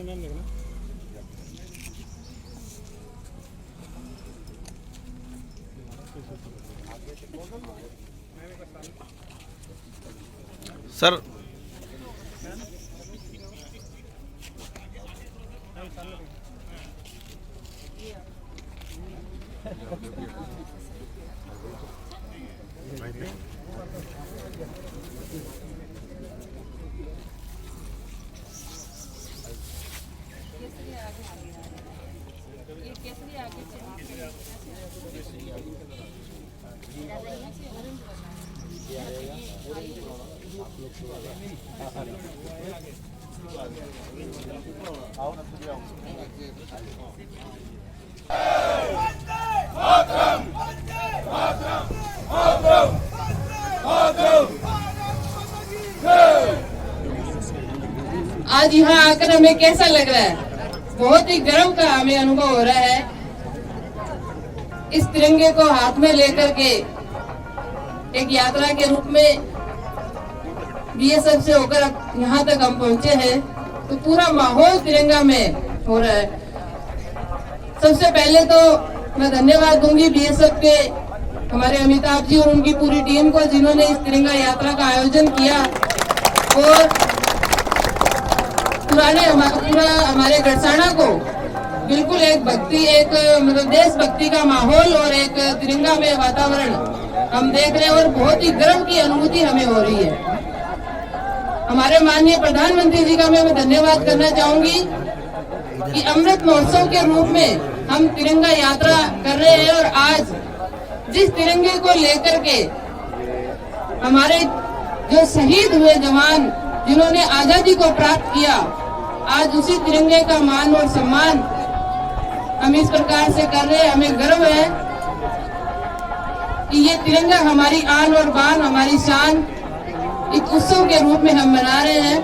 Ma'am देखना sir आज यहाँ आकर हमें कैसा लग रहा है? बहुत ही गर्व का हमें अनुभव हो रहा है। इस तिरंगे को हाथ में लेकर के एक यात्रा के रूप में बीएसएफ से होकर यहाँ तक हम पहुँचे हैं, तो पूरा माहौल तिरंगा में हो रहा है। सबसे पहले तो मैं धन्यवाद दूंगी बीएसएफ के हमारे अमिताभ जी और उनकी पूरी टीम को, जिन्होंने इस तिरंगा यात्रा का आयोजन किया और पूरा हमारे गढ़साना को बिल्कुल एक भक्ति, एक मतलब देशभक्ति का माहौल और एक तिरंगा में वातावरण हम देख रहे हैं और बहुत ही गर्व की अनुभूति हमें हो रही है। हमारे माननीय प्रधानमंत्री जी का मैं धन्यवाद करना चाहूंगी कि अमृत महोत्सव के रूप में हम तिरंगा यात्रा कर रहे हैं और आज जिस तिरंगे को लेकर के हमारे जो शहीद हुए जवान जिन्होंने आजादी को प्राप्त किया, आज उसी तिरंगे का मान और सम्मान हम इस प्रकार से कर रहे हैं। हमें गर्व है कि ये तिरंगा हमारी आन और बान, हमारी शान एक उत्सव के रूप में हम मना रहे हैं।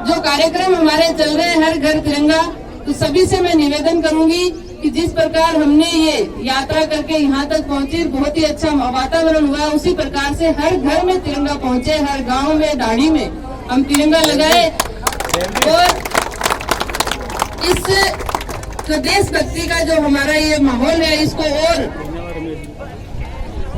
जो कार्यक्रम हमारे चल रहे हैं हर घर तिरंगा, तो सभी से मैं निवेदन करूंगी कि जिस प्रकार हमने ये यात्रा करके यहाँ तक पहुँचे, बहुत ही अच्छा वातावरण हुआ, उसी प्रकार से हर घर में तिरंगा पहुँचे, हर गांव में, दाढ़ी में हम तिरंगा लगाए और इस देशभक्ति का जो हमारा ये माहौल है, इसको और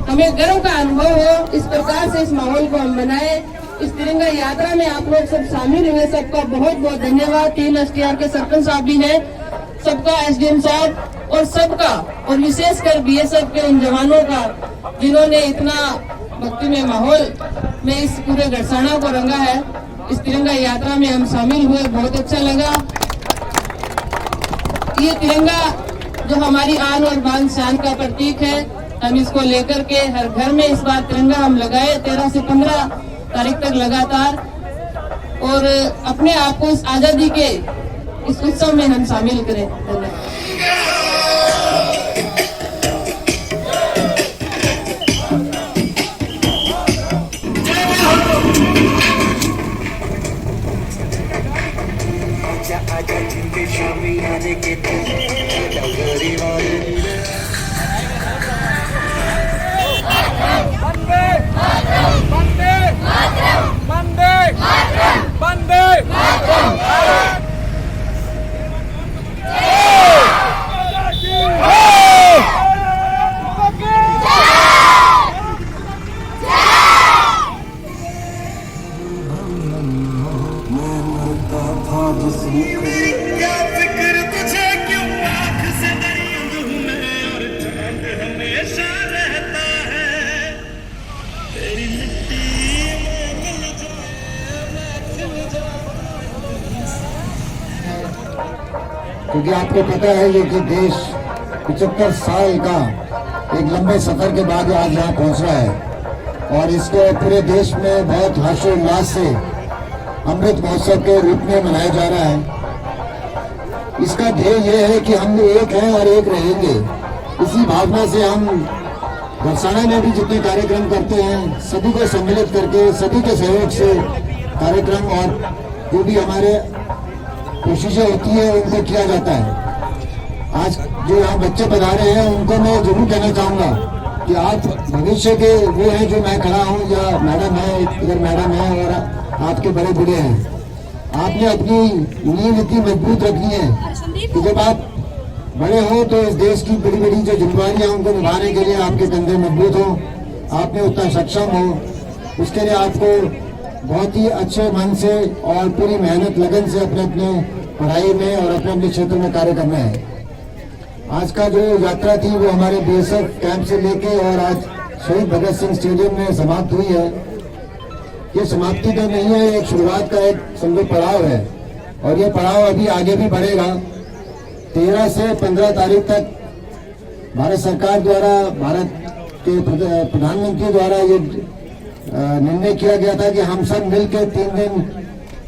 हमें गर्व का अनुभव हो, इस प्रकार से इस माहौल को हम बनाए। इस तिरंगा यात्रा में आप लोग सब शामिल हुए, सबका बहुत बहुत धन्यवाद। 3 STR के सरपंच साहब भी हैं, सबका SDM साहब और सबका, और विशेषकर बीएसएफ के उन जवानों का जिन्होंने इतना भक्ति में माहौल में इस पूरे गढ़साना को रंगा है। इस तिरंगा यात्रा में हम शामिल हुए, बहुत अच्छा लगा। ये तिरंगा जो हमारी आन और बान शान का प्रतीक है, हम इसको लेकर के हर घर में इस बार तिरंगा हम लगाए 13 से 15 तारीख तक लगातार, और अपने आप को इस आजादी के इस उत्सव में हम शामिल करें। क्योंकि आपको पता है ये कि देश 75 साल का एक लंबे सफर के बाद आज यहाँ पहुँच रहा है और इसको पूरे देश में बहुत हर्षोल्लास से अमृत महोत्सव के रूप में मनाया जा रहा है। इसका ध्येय ये है कि हम एक हैं और एक रहेंगे, इसी भावना से हम बरसाना में भी जितने कार्यक्रम करते हैं सभी को सम्मिलित करके सभी के सहयोग से कार्यक्रम और जो भी हमारे कोशिशें होती है उनको किया जाता है। आज जो यहाँ बच्चे पधारे हैं उनको मैं जरूर कहना चाहूँगा कि आप भविष्य के वो हैं जो मैं खड़ा हूँ या मैडम है, इधर मैडम है और आपके बड़े बूढ़े हैं। आपने अपनी नींव इतनी मजबूत रखनी है कि जब आप बड़े हो तो इस देश की बड़ी बड़ी जो जिम्मेदारियां उनको निभाने के लिए आपके कंधे मजबूत हो, आप में उतना सक्षम हो। उसके लिए आपको बहुत ही अच्छे मन से और पूरी मेहनत लगन से अपने अपने पढ़ाई में और अपने अपने क्षेत्र में कार्य करना है। आज का जो यात्रा थी वो हमारे बीएसएफ कैंप से लेके और आज शहीद भगत सिंह स्टेडियम में समाप्त हुई है। ये समाप्ति तो नहीं है, एक शुरुआत का एक समझो पड़ाव है और ये पड़ाव अभी आगे भी बढ़ेगा। 13 से 15 तारीख तक भारत सरकार द्वारा, भारत के प्रधानमंत्री द्वारा ये निर्णय किया गया था कि हम सब मिलकर 3 दिन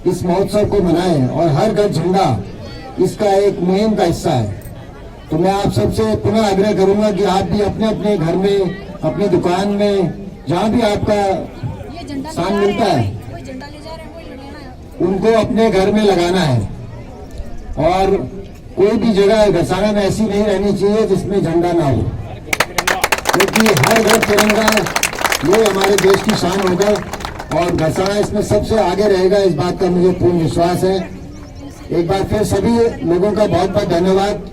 इस महोत्सव को मनाएं और हर घर झंडा इसका एक मुहिम का हिस्सा है। तो मैं आप सबसे पुनः आग्रह करूंगा कि आप भी अपने अपने घर में, अपनी दुकान में, जहाँ भी आपका स्थान मिलता है उनको अपने घर में लगाना है। और कोई भी जगह बरसाना में ऐसी नहीं रहनी चाहिए जिसमें झंडा ना हो, क्योंकि हर घर तिरंगा ये हमारे देश की शान होगा और बरसाना इसमें सबसे आगे रहेगा, इस बात का मुझे पूर्ण विश्वास है। एक बार फिर सभी लोगों का बहुत बहुत धन्यवाद।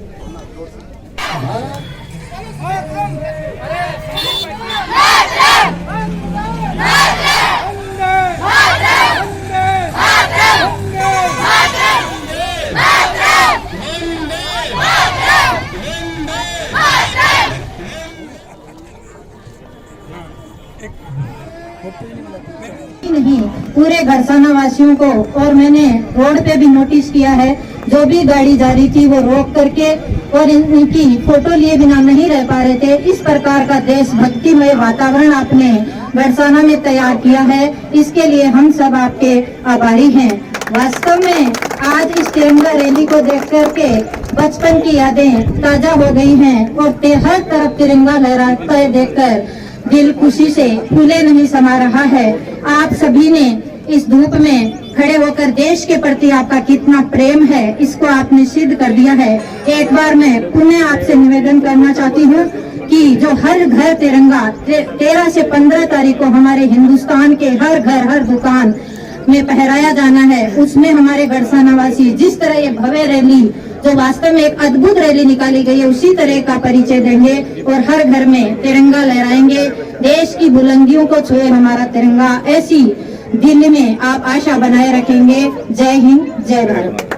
नहीं, पूरे घरसाना वासियों को, और मैंने रोड पे भी नोटिस किया है, जो भी गाड़ी जा रही थी वो रोक करके और इनकी फोटो लिए बिना नहीं रह पा रहे थे। इस प्रकार का देशभक्तिमय वातावरण आपने घरसाना में तैयार किया है, इसके लिए हम सब आपके आभारी हैं। वास्तव में आज इस तिरंगा रैली को देख करके बचपन की यादें ताजा हो गई हैं और हर तरफ तिरंगा लहराता है देखकर दिल खुशी से फूले नहीं समा रहा है। आप सभी ने इस धूप में खड़े होकर देश के प्रति आपका कितना प्रेम है इसको आपने सिद्ध कर दिया है। एक बार मैं पुनः आपसे निवेदन करना चाहती हूँ कि जो हर घर तिरंगा 13 से 15 तारीख को हमारे हिंदुस्तान के हर घर, हर दुकान में फहराया जाना है, उसमें हमारे घरसाना वासी जिस तरह ये भव्य रैली जो वास्तव में एक अद्भुत रैली निकाली गई है उसी तरह का परिचय देंगे और हर घर में तिरंगा लहराएंगे। देश की बुलंदियों को छुए हमारा तिरंगा, ऐसी दिल में आप आशा बनाए रखेंगे। जय हिंद, जय भारत।